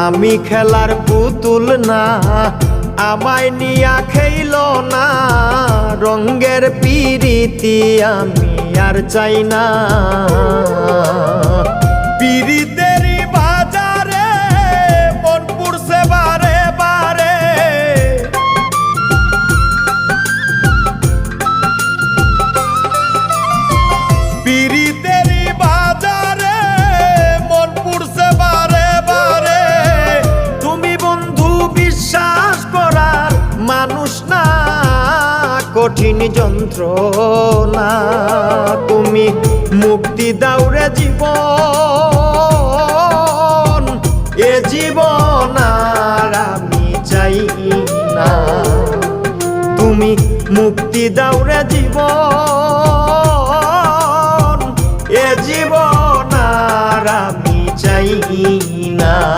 আমি খেলার পুতুল না, আমায় নিয়া খেইল না, রঙ্গের পিরিতি আমি আর চাই না। পিরিতেরই বাজারে মন পুড়ছে বারে বারে, পিরিতেরই বাজারে মন পুড়ছে বারে বারে। তুমি বন্ধু বিশ্বাস করার মানুষ না, কঠিন যন্ত্রণা। তুমি মুক্তি দাও রে জীবন, এ জীবন আর আমি চাই না। তুমি মুক্তি দাও রে জীবন,